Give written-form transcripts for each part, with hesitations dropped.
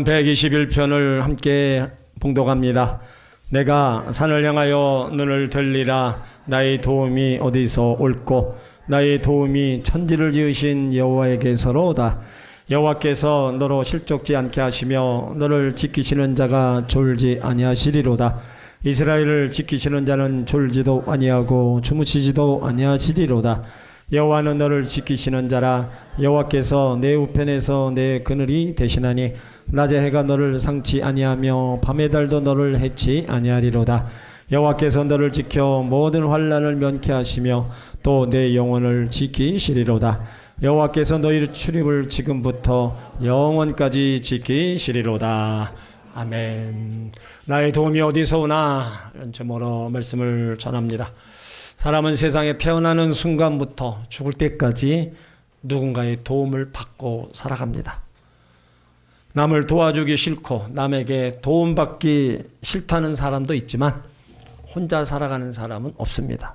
121편을 함께 봉독합니다. 내가 산을 향하여 눈을 들리라. 나의 도움이 어디서 올꼬. 나의 도움이 천지를 지으신 여호와에게서로다. 여호와께서 너로 실족지 않게 하시며 너를 지키시는 자가 졸지 아니하시리로다. 이스라엘을 지키시는 자는 졸지도 아니하고 주무시지도 아니하시리로다. 여호와는 너를 지키시는 자라. 여호와께서 내 우편에서 내 그늘이 되시나니 낮에 해가 너를 상치 아니하며 밤의 달도 너를 해치 아니하리로다. 여호와께서 너를 지켜 모든 환난을 면케 하시며 또 내 영혼을 지키시리로다. 여호와께서 너희 출입을 지금부터 영원까지 지키시리로다. 아멘. 나의 도움이 어디서 오나? 이런 제목으로 말씀을 전합니다. 사람은 세상에 태어나는 순간부터 죽을 때까지 누군가의 도움을 받고 살아갑니다. 남을 도와주기 싫고 남에게 도움받기 싫다는 사람도 있지만 혼자 살아가는 사람은 없습니다.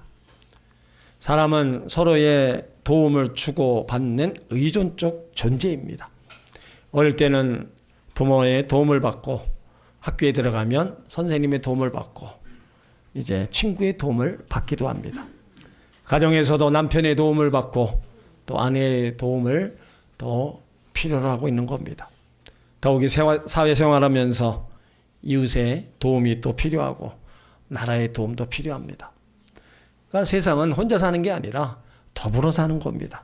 사람은 서로의 도움을 주고받는 의존적 존재입니다. 어릴 때는 부모의 도움을 받고 학교에 들어가면 선생님의 도움을 받고 이제 친구의 도움을 받기도 합니다. 가정에서도 남편의 도움을 받고 또 아내의 도움을 더 필요로 하고 있는 겁니다. 더욱이 사회생활하면서 이웃의 도움이 또 필요하고 나라의 도움도 필요합니다. 그러니까 세상은 혼자 사는 게 아니라 더불어 사는 겁니다.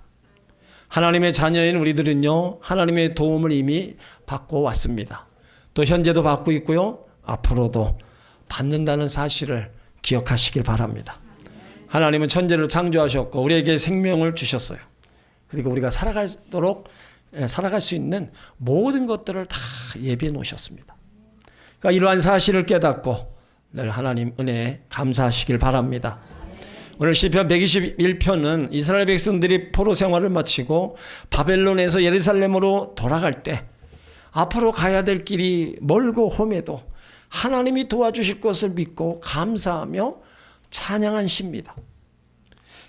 하나님의 자녀인 우리들은요, 하나님의 도움을 이미 받고 왔습니다. 또 현재도 받고 있고요, 앞으로도 받는다는 사실을 기억하시길 바랍니다. 하나님은 천지를 창조하셨고 우리에게 생명을 주셨어요. 그리고 우리가 살아갈 수 있는 모든 것들을 다 예비해 놓으셨습니다. 그러니까 이러한 사실을 깨닫고 늘 하나님 은혜에 감사하시길 바랍니다. 오늘 시편 121편은 이스라엘 백성들이 포로 생활을 마치고 바벨론에서 예루살렘으로 돌아갈 때 앞으로 가야 될 길이 멀고 험해도 하나님이 도와주실 것을 믿고 감사하며 찬양한 시입니다.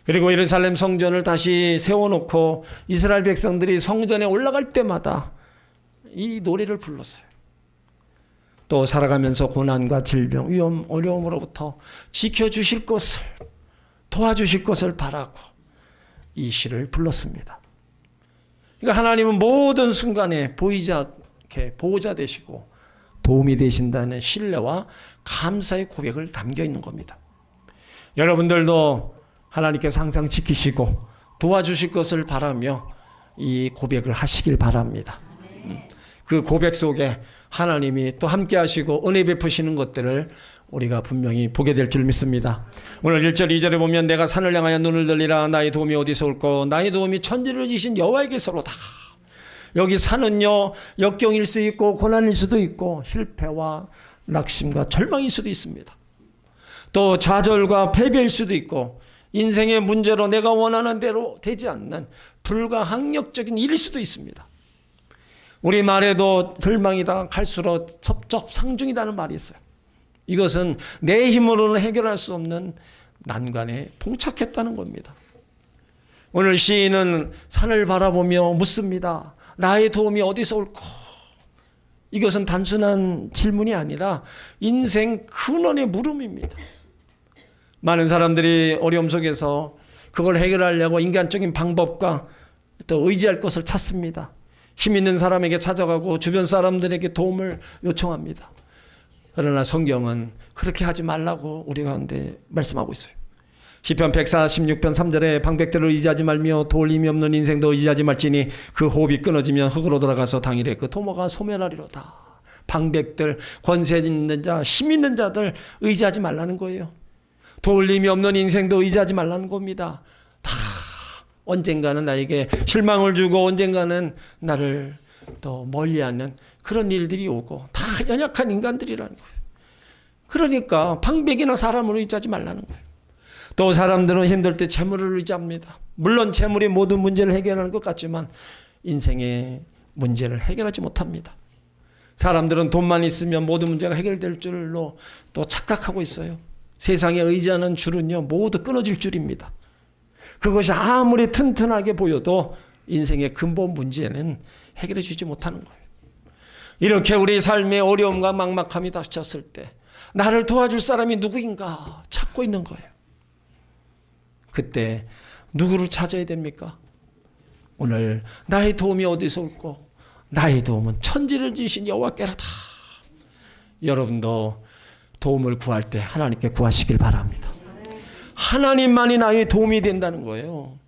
그리고 예루살렘 성전을 다시 세워놓고 이스라엘 백성들이 성전에 올라갈 때마다 이 노래를 불렀어요. 또 살아가면서 고난과 질병, 위험, 어려움으로부터 지켜주실 것을, 도와주실 것을 바라고 이 시를 불렀습니다. 그러니까 하나님은 모든 순간에 보이지 않게 보호자 되시고 도움이 되신다는 신뢰와 감사의 고백을 담겨 있는 겁니다. 여러분들도 하나님께서 항상 지키시고 도와주실 것을 바라며 이 고백을 하시길 바랍니다. 그 고백 속에 하나님이 또 함께 하시고 은혜 베푸시는 것들을 우리가 분명히 보게 될 줄 믿습니다. 오늘 1절 2절에 보면 내가 산을 향하여 눈을 들리라. 나의 도움이 어디서 올꼬. 나의 도움이 천지를 지신 여호와에게서로다. 여기 산은요, 역경일 수 있고 고난일 수도 있고 실패와 낙심과 절망일 수도 있습니다. 또 좌절과 패배일 수도 있고 인생의 문제로 내가 원하는 대로 되지 않는 불가항력적인 일일 수도 있습니다. 우리 말에도 절망이다 갈수록 첩첩상중이라는 말이 있어요. 이것은 내 힘으로는 해결할 수 없는 난관에 봉착했다는 겁니다. 오늘 시인은 산을 바라보며 묻습니다. 나의 도움이 어디서 올꼬? 이것은 단순한 질문이 아니라 인생 근원의 물음입니다. 많은 사람들이 어려움 속에서 그걸 해결하려고 인간적인 방법과 또 의지할 것을 찾습니다. 힘 있는 사람에게 찾아가고 주변 사람들에게 도움을 요청합니다. 그러나 성경은 그렇게 하지 말라고 우리 가운데 말씀하고 있어요. 시편 146편 3절에 방백들을 의지하지 말며 도울 힘이 없는 인생도 의지하지 말지니 그 호흡이 끊어지면 흙으로 돌아가서 당일에 그 토모가 소멸하리로다. 방백들, 권세 있는 자, 힘 있는 자들 의지하지 말라는 거예요. 도울 힘이 없는 인생도 의지하지 말라는 겁니다. 다 언젠가는 나에게 실망을 주고 언젠가는 나를 또 멀리하는 그런 일들이 오고 다 연약한 인간들이라는 거예요. 그러니까 방백이나 사람을 의지하지 말라는 거예요. 또 사람들은 힘들 때 재물을 의지합니다. 물론 재물이 모든 문제를 해결하는 것 같지만 인생의 문제를 해결하지 못합니다. 사람들은 돈만 있으면 모든 문제가 해결될 줄로 또 착각하고 있어요. 세상에 의지하는 줄은요 모두 끊어질 줄입니다. 그것이 아무리 튼튼하게 보여도 인생의 근본 문제는 해결해 주지 못하는 거예요. 이렇게 우리 삶의 어려움과 막막함이 닥쳤을 때 나를 도와줄 사람이 누구인가 찾고 있는 거예요. 그때 누구를 찾아야 됩니까? 오늘 나의 도움이 어디서 올고 나의 도움은 천지를 지으신 여호와께로다. 여러분도 도움을 구할 때 하나님께 구하시길 바랍니다. 하나님만이 나의 도움이 된다는 거예요.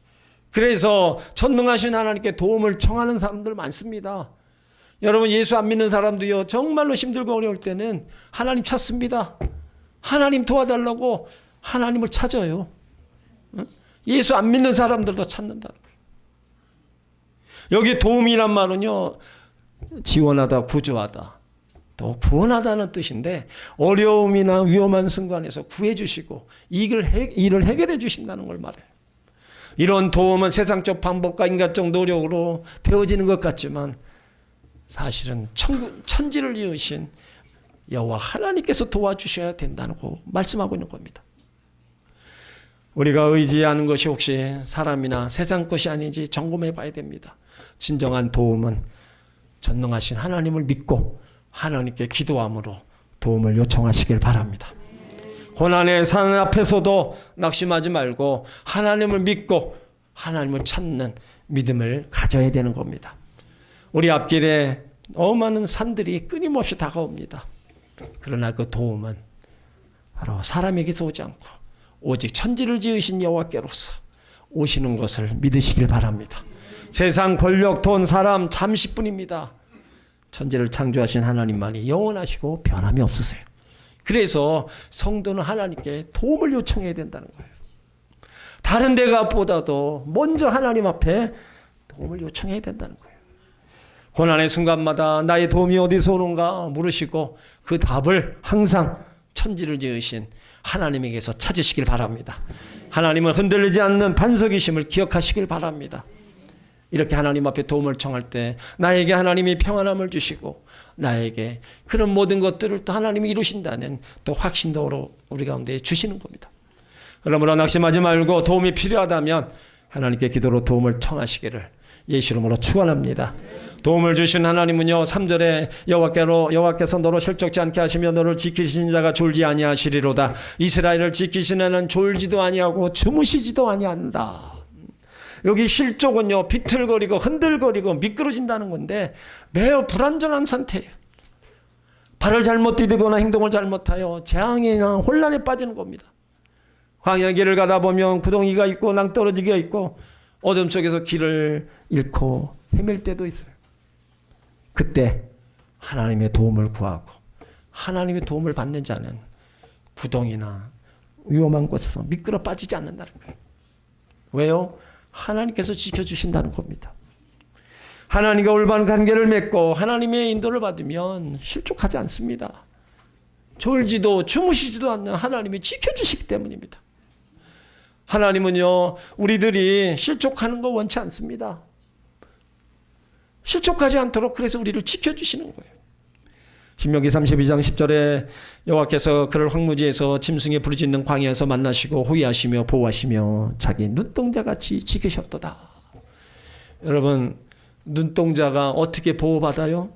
그래서 전능하신 하나님께 도움을 청하는 사람들 많습니다. 여러분, 예수 안 믿는 사람도요, 정말로 힘들고 어려울 때는 하나님 찾습니다. 하나님 도와달라고 하나님을 찾아요. 예수 안 믿는 사람들도 찾는다는 거예요. 여기 도움이란 말은요, 지원하다, 구조하다, 또 구원하다는 뜻인데, 어려움이나 위험한 순간에서 구해주시고 일을 해결해 주신다는 걸 말해요. 이런 도움은 세상적 방법과 인간적 노력으로 되어지는 것 같지만 사실은 천지를 이으신 여호와 하나님께서 도와주셔야 된다고 말씀하고 있는 겁니다. 우리가 의지하는 것이 혹시 사람이나 세상 것이 아닌지 점검해 봐야 됩니다. 진정한 도움은 전능하신 하나님을 믿고 하나님께 기도함으로 도움을 요청하시길 바랍니다. 고난의 산 앞에서도 낙심하지 말고 하나님을 믿고 하나님을 찾는 믿음을 가져야 되는 겁니다. 우리 앞길에 너무 많은 산들이 끊임없이 다가옵니다. 그러나 그 도움은 바로 사람에게서 오지 않고 오직 천지를 지으신 여호와께로서 오시는 것을 믿으시길 바랍니다. 세상, 권력, 돈, 사람 잠시뿐입니다. 천지를 창조하신 하나님만이 영원하시고 변함이 없으세요. 그래서 성도는 하나님께 도움을 요청해야 된다는 거예요. 다른 데가보다도 먼저 하나님 앞에 도움을 요청해야 된다는 거예요. 고난의 순간마다 나의 도움이 어디서 오는가 물으시고 그 답을 항상 천지를 지으신 하나님에게서 찾으시길 바랍니다. 하나님은 흔들리지 않는 반석이심을 기억하시길 바랍니다. 이렇게 하나님 앞에 도움을 청할 때 나에게 하나님이 평안함을 주시고 나에게 그런 모든 것들을 또 하나님이 이루신다는 또 확신도 우리 가운데 주시는 겁니다. 그러므로 낙심하지 말고 도움이 필요하다면 하나님께 기도로 도움을 청하시기를 예수 이름으로 축원합니다. 도움을 주신 하나님은요, 3절에 여호와께서 너로 실족지 않게 하시며 너를 지키시는 자가 졸지 아니하시리로다. 이스라엘을 지키시는 이는 졸지도 아니하고 주무시지도 아니한다. 여기 실족은요, 비틀거리고 흔들거리고 미끄러진다는 건데 매우 불안정한 상태예요. 발을 잘못 디디거나 행동을 잘못하여 재앙이나 혼란에 빠지는 겁니다. 광야 길을 가다 보면 구덩이가 있고 낭떠러지기가 있고 어둠 속에서 길을 잃고 헤맬 때도 있어요. 그때 하나님의 도움을 구하고 하나님의 도움을 받는 자는 구덩이나 위험한 곳에서 미끄러 빠지지 않는다는 거예요. 왜요? 하나님께서 지켜주신다는 겁니다. 하나님과 올바른 관계를 맺고 하나님의 인도를 받으면 실족하지 않습니다. 졸지도 주무시지도 않는 하나님이 지켜주시기 때문입니다. 하나님은요, 우리들이 실족하는 거 원치 않습니다. 실족하지 않도록 그래서 우리를 지켜주시는 거예요. 신명기 32장 10절에 여호와께서 그를 황무지에서 짐승의 부르짖는 광야에서 만나시고 호위하시며 보호하시며 자기 눈동자같이 지키셨도다. 여러분, 눈동자가 어떻게 보호받아요?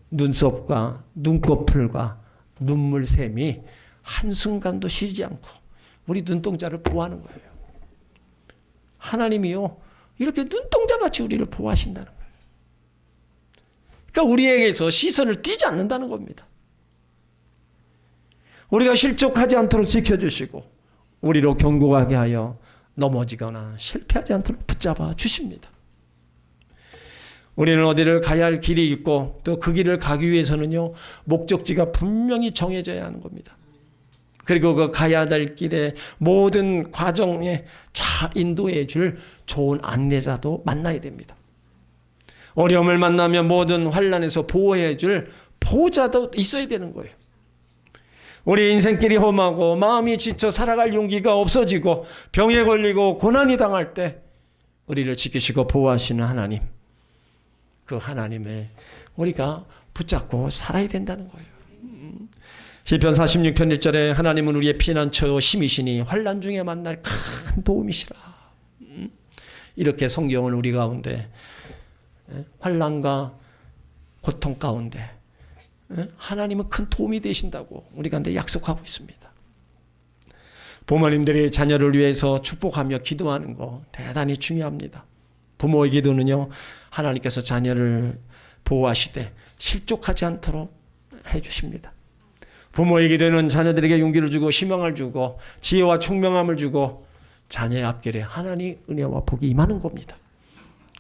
눈썹과 눈꺼풀과 눈물샘이 한순간도 쉬지 않고 우리 눈동자를 보호하는 거예요. 하나님이요, 이렇게 눈동자같이 우리를 보호하신다는 거예요. 그러니까 우리에게서 시선을 띄지 않는다는 겁니다. 우리가 실족하지 않도록 지켜주시고 우리로 견고하게 하여 넘어지거나 실패하지 않도록 붙잡아 주십니다. 우리는 어디를 가야 할 길이 있고 또 그 길을 가기 위해서는요, 목적지가 분명히 정해져야 하는 겁니다. 그리고 그 가야 될 길의 모든 과정에 인도해 줄 좋은 안내자도 만나야 됩니다. 어려움을 만나면 모든 환난에서 보호해 줄 보호자도 있어야 되는 거예요. 우리 인생길이 험하고 마음이 지쳐 살아갈 용기가 없어지고 병에 걸리고 고난이 당할 때 우리를 지키시고 보호하시는 하나님, 그 하나님의 우리가 붙잡고 살아야 된다는 거예요. 시편 46편 1절에 하나님은 우리의 피난처 힘이시니 환난 중에 만날 큰 도움이시라. 이렇게 성경은 우리 가운데 환난과 고통 가운데 하나님은 큰 도움이 되신다고 우리가 근데 약속하고 있습니다. 부모님들이 자녀를 위해서 축복하며 기도하는 거 대단히 중요합니다. 부모의 기도는요, 하나님께서 자녀를 보호하시되 실족하지 않도록 해주십니다. 부모의 기도는 자녀들에게 용기를 주고 희망을 주고 지혜와 총명함을 주고 자녀의 앞길에 하나님의 은혜와 복이 임하는 겁니다.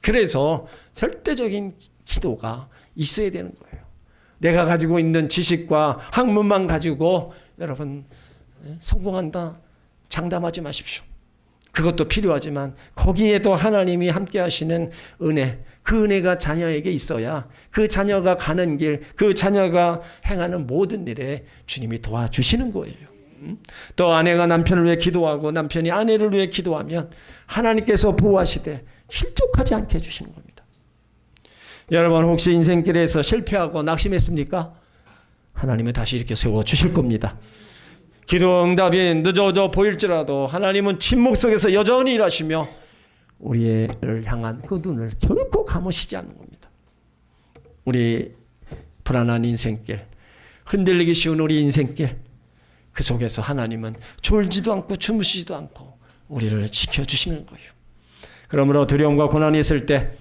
그래서 절대적인 기도가 있어야 되는 거예요. 내가 가지고 있는 지식과 학문만 가지고 여러분 성공한다 장담하지 마십시오. 그것도 필요하지만 거기에도 하나님이 함께 하시는 은혜, 그 은혜가 자녀에게 있어야 그 자녀가 가는 길, 그 자녀가 행하는 모든 일에 주님이 도와주시는 거예요. 또 아내가 남편을 위해 기도하고 남편이 아내를 위해 기도하면 하나님께서 보호하시되 실족하지 않게 해주시는 겁니다. 여러분 혹시 인생길에서 실패하고 낙심했습니까? 하나님은 다시 이렇게 세워주실 겁니다. 기도 응답이 늦어져 보일지라도 하나님은 침묵 속에서 여전히 일하시며 우리를 향한 그 눈을 결코 감으시지 않는 겁니다. 우리 불안한 인생길, 흔들리기 쉬운 우리 인생길, 그 속에서 하나님은 졸지도 않고 주무시지도 않고 우리를 지켜주시는 거예요. 그러므로 두려움과 고난이 있을 때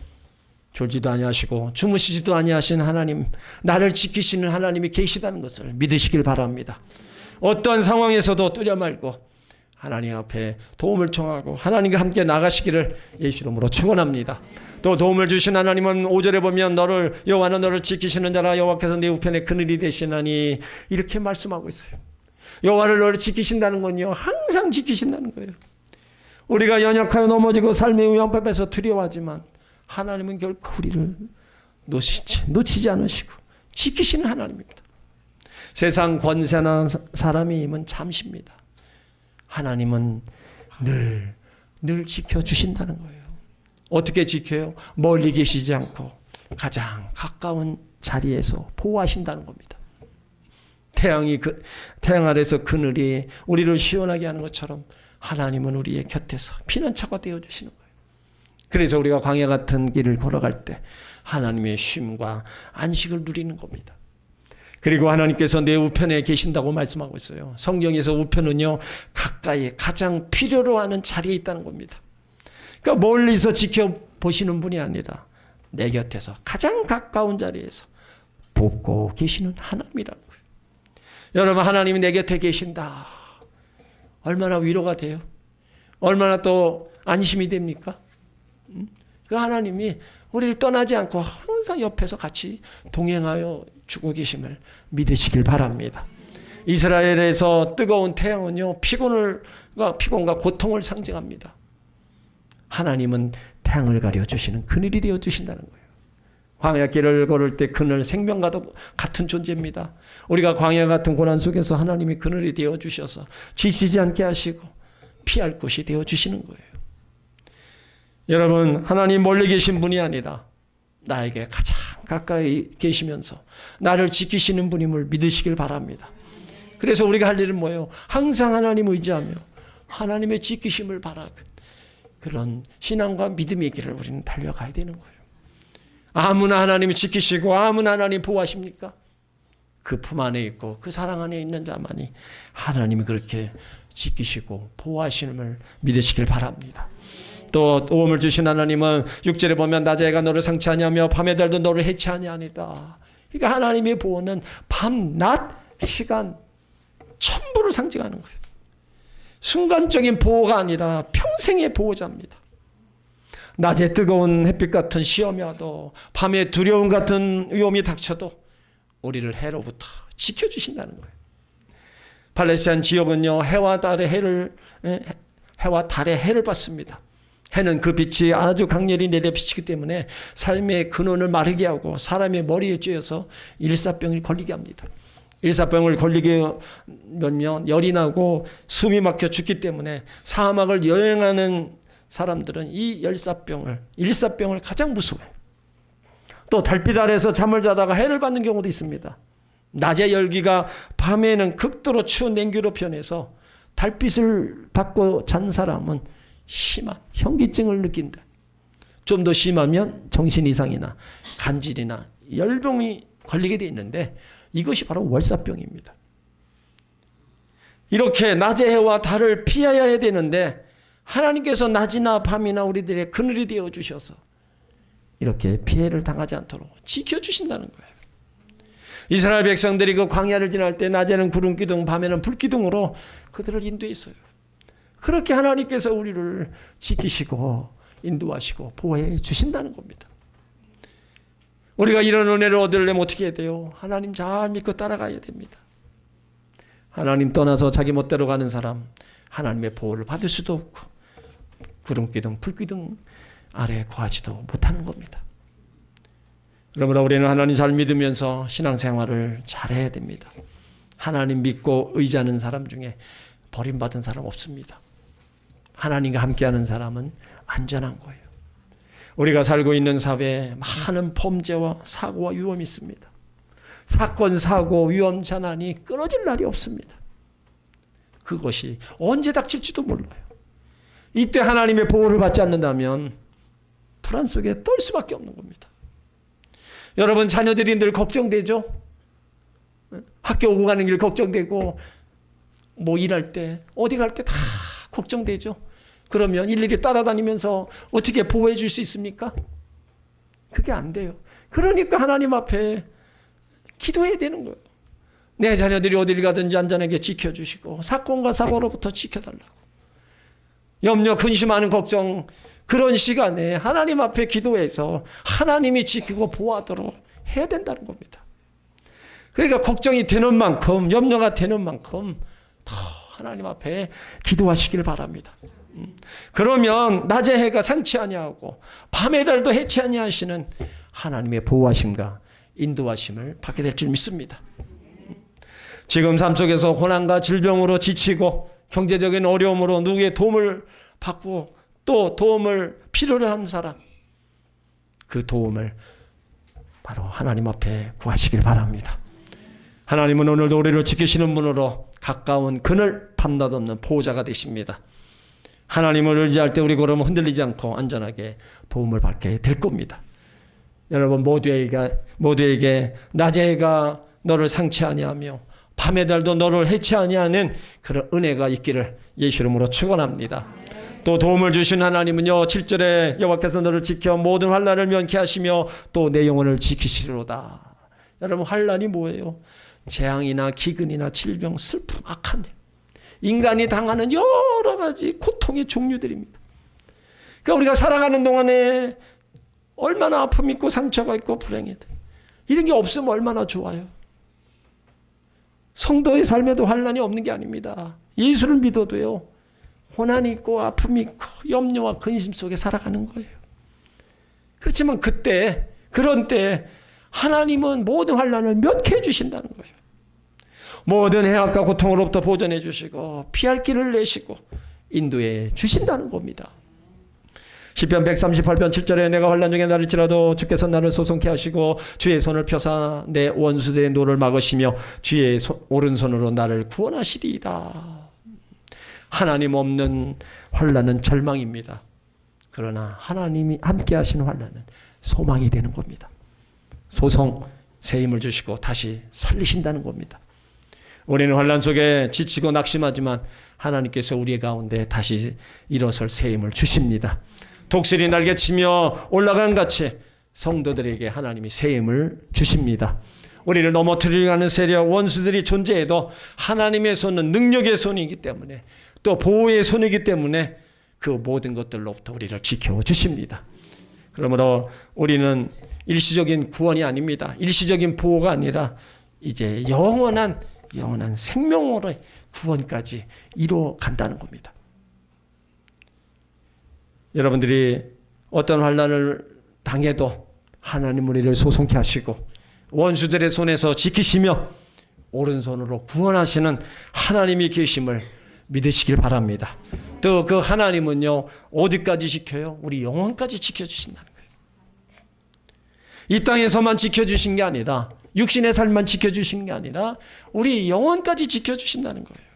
졸지도 아니하시고 주무시지도 아니하신 하나님, 나를 지키시는 하나님이 계시다는 것을 믿으시길 바랍니다. 어떤 상황에서도 뚜려 말고 하나님 앞에 도움을 청하고 하나님과 함께 나가시기를 예수 이름으로 축원합니다. 또 도움을 주신 하나님은 5절에 보면 여호와는 너를 지키시는 자라 여호와께서 내 우편에 그늘이 되시나니 이렇게 말씀하고 있어요. 여호와를 너를 지키신다는 건요, 항상 지키신다는 거예요. 우리가 연약하여 넘어지고 삶의 위험함에서 두려워하지만 하나님은 결코 우리를 놓치지 않으시고 지키시는 하나님입니다. 세상 권세나 사람의 힘은 잠시입니다. 하나님은 늘 지켜주신다는 거예요. 어떻게 지켜요? 멀리 계시지 않고 가장 가까운 자리에서 보호하신다는 겁니다. 태양 아래서 그늘이 우리를 시원하게 하는 것처럼 하나님은 우리의 곁에서 피난처가 되어주시는 거예요. 그래서 우리가 광야 같은 길을 걸어갈 때 하나님의 쉼과 안식을 누리는 겁니다. 그리고 하나님께서 내 우편에 계신다고 말씀하고 있어요. 성경에서 우편은요, 가까이 가장 필요로 하는 자리에 있다는 겁니다. 그러니까 멀리서 지켜보시는 분이 아니라 내 곁에서 가장 가까운 자리에서 돕고 계시는 하나님이라는 거예요. 여러분, 하나님이 내 곁에 계신다. 얼마나 위로가 돼요? 얼마나 또 안심이 됩니까? 그 하나님이 우리를 떠나지 않고 항상 옆에서 같이 동행하여 주고 계심을 믿으시길 바랍니다. 이스라엘에서 뜨거운 태양은요, 피곤과 고통을 상징합니다. 하나님은 태양을 가려주시는 그늘이 되어주신다는 거예요. 광야길을 걸을 때 그늘, 생명과도 같은 존재입니다. 우리가 광야 같은 고난 속에서 하나님이 그늘이 되어주셔서 지치지 않게 하시고 피할 곳이 되어주시는 거예요. 여러분, 하나님 멀리 계신 분이 아니라 나에게 가장 가까이 계시면서 나를 지키시는 분임을 믿으시길 바랍니다. 그래서 우리가 할 일은 뭐예요? 항상 하나님 의지하며 하나님의 지키심을 바라 그런 신앙과 믿음의 길을 우리는 달려가야 되는 거예요. 아무나 하나님이 지키시고 아무나 하나님 보호하십니까? 그 품 안에 있고 그 사랑 안에 있는 자만이 하나님이 그렇게 지키시고 보호하심을 믿으시길 바랍니다. 또 도움을 주신 하나님은 6절에 보면 낮에 해가 너를 상치하냐며 밤에 달도 너를 해치하냐 아니다. 그러니까 하나님의 보호는 밤, 낮, 시간 전부를 상징하는 거예요. 순간적인 보호가 아니라 평생의 보호자입니다. 낮에 뜨거운 햇빛 같은 시험이 와도 밤에 두려움 같은 위험이 닥쳐도 우리를 해로부터 지켜주신다는 거예요. 팔레스타인 지역은요, 해와 달의 해를 받습니다. 해는 그 빛이 아주 강렬히 내려 비치기 때문에 삶의 근원을 마르게 하고 사람의 머리에 쬐어서 일사병을 걸리게 합니다. 일사병을 걸리게 하면 열이 나고 숨이 막혀 죽기 때문에 사막을 여행하는 사람들은 이 일사병을 가장 무서워해요. 또 달빛 아래서 잠을 자다가 해를 받는 경우도 있습니다. 낮의 열기가 밤에는 극도로 추운 냉기로 변해서 달빛을 받고 잔 사람은 심한 현기증을 느낀다. 좀 더 심하면 정신 이상이나 간질이나 열병이 걸리게 돼 있는데 이것이 바로 월사병입니다. 이렇게 낮의 해와 달을 피해야 해야 되는데 하나님께서 낮이나 밤이나 우리들의 그늘이 되어 주셔서 이렇게 피해를 당하지 않도록 지켜주신다는 거예요. 이스라엘 백성들이 그 광야를 지날 때 낮에는 구름기둥, 밤에는 불기둥으로 그들을 인도했어요. 그렇게 하나님께서 우리를 지키시고 인도하시고 보호해 주신다는 겁니다. 우리가 이런 은혜를 얻으려면 어떻게 해야 돼요? 하나님 잘 믿고 따라가야 됩니다. 하나님 떠나서 자기 멋대로 가는 사람, 하나님의 보호를 받을 수도 없고 구름기둥, 불기둥 아래에 거하지도 못하는 겁니다. 그러므로 우리는 하나님 잘 믿으면서 신앙생활을 잘해야 됩니다. 하나님 믿고 의지하는 사람 중에 버림받은 사람 없습니다. 하나님과 함께하는 사람은 안전한 거예요. 우리가 살고 있는 사회에 많은 범죄와 사고와 위험이 있습니다. 사건, 사고, 위험, 재난이 끊어질 날이 없습니다. 그것이 언제 닥칠지도 몰라요. 이때 하나님의 보호를 받지 않는다면 불안 속에 떨 수밖에 없는 겁니다. 여러분 자녀들이 늘 걱정되죠? 학교 오고 가는 길 걱정되고 뭐 일할 때 어디 갈 때 다 걱정되죠? 그러면 일일이 따라다니면서 어떻게 보호해 줄 수 있습니까? 그게 안 돼요. 그러니까 하나님 앞에 기도해야 되는 거예요. 내 자녀들이 어디를 가든지 안전하게 지켜주시고 사건과 사고로부터 지켜달라고. 염려, 근심하는 걱정 그런 시간에 하나님 앞에 기도해서 하나님이 지키고 보호하도록 해야 된다는 겁니다. 그러니까 걱정이 되는 만큼 염려가 되는 만큼 더 하나님 앞에 기도하시길 바랍니다. 그러면 낮의 해가 상치 아니하고 밤의 달도 해치 아니하시는 하나님의 보호하심과 인도하심을 받게 될 줄 믿습니다. 지금 삶 속에서 고난과 질병으로 지치고 경제적인 어려움으로 누구의 도움을 받고 또 도움을 필요로 한 사람, 그 도움을 바로 하나님 앞에 구하시길 바랍니다. 하나님은 오늘도 우리를 지키시는 분으로 가까운 그늘 밤낮 없는 보호자가 되십니다. 하나님을 의지할 때 우리 걸음은 흔들리지 않고 안전하게 도움을 받게 될 겁니다. 여러분 모두에게 낮의 해가 너를 상치 아니하며 밤의 달도 너를 해치 아니하는 그런 은혜가 있기를 예수 이름으로 축원합니다. 또 도움을 주신 하나님은요 7절에 여호와께서 너를 지켜 모든 환난을 면케 하시며 또 내 영혼을 지키시리로다. 여러분 환난이 뭐예요? 재앙이나 기근이나 질병, 슬픔, 악한 일, 인간이 당하는 여러 가지 고통의 종류들입니다. 그러니까 우리가 살아가는 동안에 얼마나 아픔이 있고 상처가 있고 불행이 돼. 이런 게 없으면 얼마나 좋아요. 성도의 삶에도 환난이 없는 게 아닙니다. 예수를 믿어도요 고난이 있고 아픔이 있고 염려와 근심 속에 살아가는 거예요. 그렇지만 그런 때 하나님은 모든 환난을 면케해 주신다는 거예요. 모든 해악과 고통으로부터 보존해 주시고 피할 길을 내시고 인도해 주신다는 겁니다. 시편 138편 7절에 내가 환난 중에 나를지라도 주께서 나를 소송케 하시고 주의 손을 펴사 내 원수들의 노를 막으시며 주의 오른손으로 나를 구원하시리이다. 하나님 없는 환난은 절망입니다. 그러나 하나님이 함께 하시는 환난은 소망이 되는 겁니다. 소송, 새 힘을 주시고 다시 살리신다는 겁니다. 우리는 환난 속에 지치고 낙심하지만 하나님께서 우리 가운데 다시 일어설 새 힘을 주십니다. 독수리 날개치며 올라간 같이 성도들에게 하나님이 새 힘을 주십니다. 우리를 넘어뜨리려고 하는 세력, 원수들이 존재해도 하나님의 손은 능력의 손이기 때문에 또 보호의 손이기 때문에 그 모든 것들로부터 우리를 지켜주십니다. 그러므로 우리는 일시적인 구원이 아닙니다. 일시적인 보호가 아니라 이제 영원한 생명으로의 구원까지 이루어 간다는 겁니다. 여러분들이 어떤 환난을 당해도 하나님 우리를 소송케 하시고 원수들의 손에서 지키시며 오른손으로 구원하시는 하나님이 계심을 믿으시길 바랍니다. 또 그 하나님은요 어디까지 지켜요? 우리 영혼까지 지켜주신다는 거예요. 이 땅에서만 지켜주신 게 아니라 육신의 삶만 지켜주신 게 아니라 우리 영혼까지 지켜주신다는 거예요.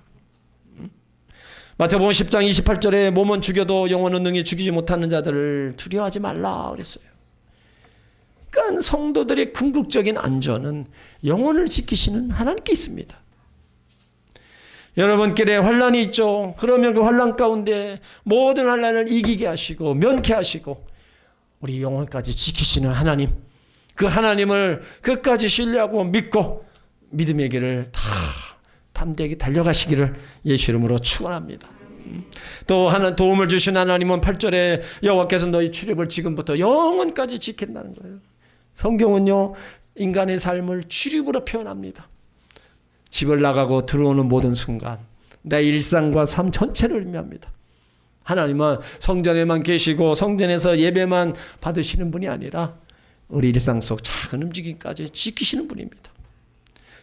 마태복음 10장 28절에 몸은 죽여도 영혼은 능히 죽이지 못하는 자들을 두려워하지 말라 그랬어요. 그러니까 성도들의 궁극적인 안전은 영혼을 지키시는 하나님께 있습니다. 여러분끼리 환난이 있죠. 그러면 그 환난 가운데 모든 환난을 이기게 하시고 면케하시고 우리 영혼까지 지키시는 하나님, 그 하나님을 끝까지 신뢰하고 믿고 믿음의 길을 다 담대하게 달려가시기를 예수 이름으로 축원합니다. 또 하나 도움을 주신 하나님은 8절에 여호와께서 너희 출입을 지금부터 영원까지 지킨다는 거예요. 성경은요, 인간의 삶을 출입으로 표현합니다. 집을 나가고 들어오는 모든 순간 내 일상과 삶 전체를 의미합니다. 하나님은 성전에만 계시고 성전에서 예배만 받으시는 분이 아니라 우리 일상 속 작은 움직임까지 지키시는 분입니다.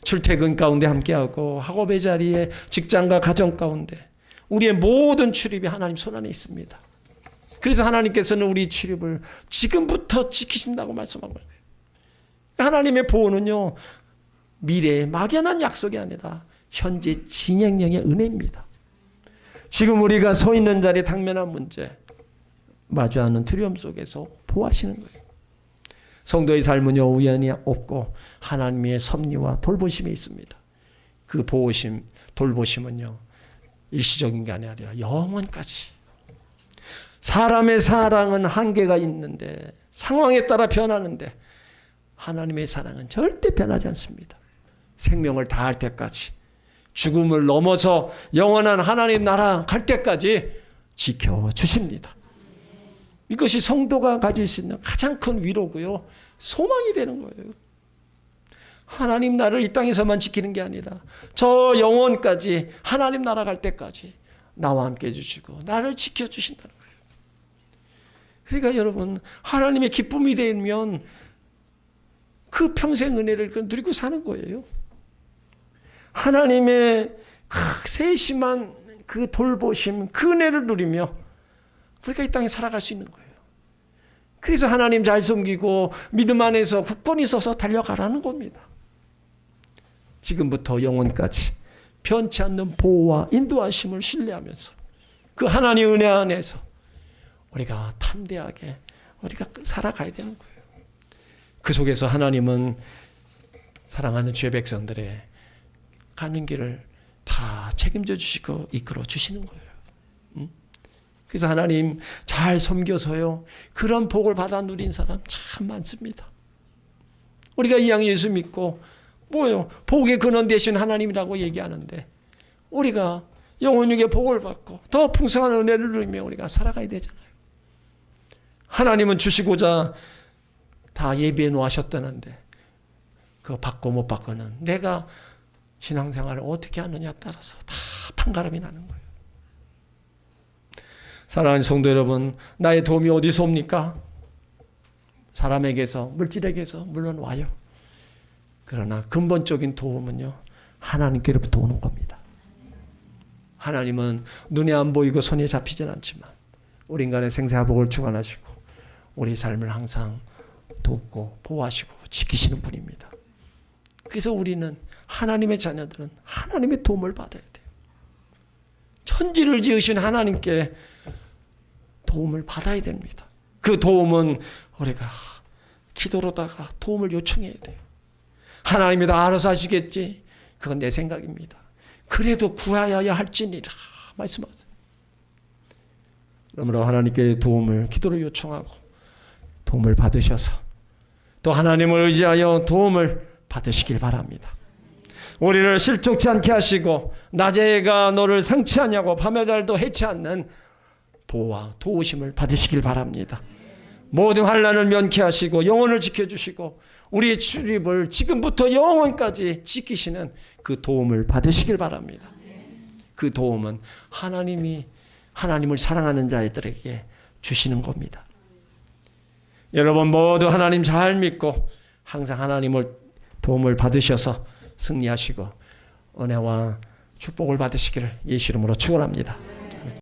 출퇴근 가운데 함께하고 학업의 자리에 직장과 가정 가운데 우리의 모든 출입이 하나님 손안에 있습니다. 그래서 하나님께서는 우리 출입을 지금부터 지키신다고 말씀한 거예요. 하나님의 보호는요, 미래의 막연한 약속이 아니라 현재 진행형의 은혜입니다. 지금 우리가 서 있는 자리에 당면한 문제, 마주하는 두려움 속에서 보호하시는 거예요. 성도의 삶은요, 우연이 없고 하나님의 섭리와 돌보심이 있습니다. 그 보호심, 돌보심은요, 일시적인 게 아니라 영원까지. 사람의 사랑은 한계가 있는데, 상황에 따라 변하는데 하나님의 사랑은 절대 변하지 않습니다. 생명을 다할 때까지, 죽음을 넘어서 영원한 하나님 나라 갈 때까지 지켜주십니다. 이것이 성도가 가질 수 있는 가장 큰 위로고요, 소망이 되는 거예요. 하나님 나라를 이 땅에서만 지키는 게 아니라 저 영원까지, 하나님 나라 갈 때까지 나와 함께 해주시고 나를 지켜주신다는 거예요. 그러니까 여러분, 하나님의 기쁨이 되면 그 평생 은혜를 누리고 사는 거예요. 하나님의 세심한 그 돌보심, 그 은혜를 누리며 우리가 이 땅에 살아갈 수 있는 거예요. 그래서 하나님 잘 섬기고 믿음 안에서 굳건히 서서 달려가라는 겁니다. 지금부터 영원까지 변치 않는 보호와 인도하심을 신뢰하면서 그 하나님의 은혜 안에서 우리가 담대하게 우리가 살아가야 되는 거예요. 그 속에서 하나님은 사랑하는 주의 백성들의 가는 길을 다 책임져 주시고 이끌어 주시는 거예요. 그래서 하나님 잘 섬겨서요, 그런 복을 받아 누린 사람 참 많습니다. 우리가 이왕 예수 믿고 뭐요, 복의 근원 되신 하나님이라고 얘기하는데 우리가 영혼육의 복을 받고 더 풍성한 은혜를 누리며 우리가 살아가야 되잖아요. 하나님은 주시고자 다 예비해 놓으셨다는데 그거 받고 못 받고는 내가 신앙생활을 어떻게 하느냐에 따라서 다 판가름이 나는 거예요. 사랑하는 성도 여러분, 나의 도움이 어디서 옵니까? 사람에게서, 물질에게서 물론 와요. 그러나 근본적인 도움은요, 하나님께로부터 오는 겁니다. 하나님은 눈에 안 보이고 손에 잡히진 않지만 우리 인간의 생사복을 주관하시고 우리 삶을 항상 돕고 보호하시고 지키시는 분입니다. 그래서 우리는, 하나님의 자녀들은 하나님의 도움을 받아야 돼요. 천지를 지으신 하나님께 도움을 받아야 됩니다. 그 도움은 우리가 기도로다가 도움을 요청해야 돼요. 하나님이 다 알아서 하시겠지, 그건 내 생각입니다. 그래도 구하여야 할지니라 말씀하세요. 그러므로 하나님께 도움을 기도로 요청하고 도움을 받으셔서 또 하나님을 의지하여 도움을 받으시길 바랍니다. 우리를 실족치 않게 하시고 낮에 해가 너를 상치하냐고 밤의 달도 해치 않는 보호와 도우심을 받으시길 바랍니다. 모든 환난을 면케하시고 영혼을 지켜주시고 우리의 출입을 지금부터 영원까지 지키시는 그 도움을 받으시길 바랍니다. 그 도움은 하나님이 하나님을 사랑하는 자들에게 주시는 겁니다. 여러분 모두 하나님 잘 믿고 항상 하나님을 도움을 받으셔서 승리하시고 은혜와 축복을 받으시기를 예수 이름으로 축원합니다.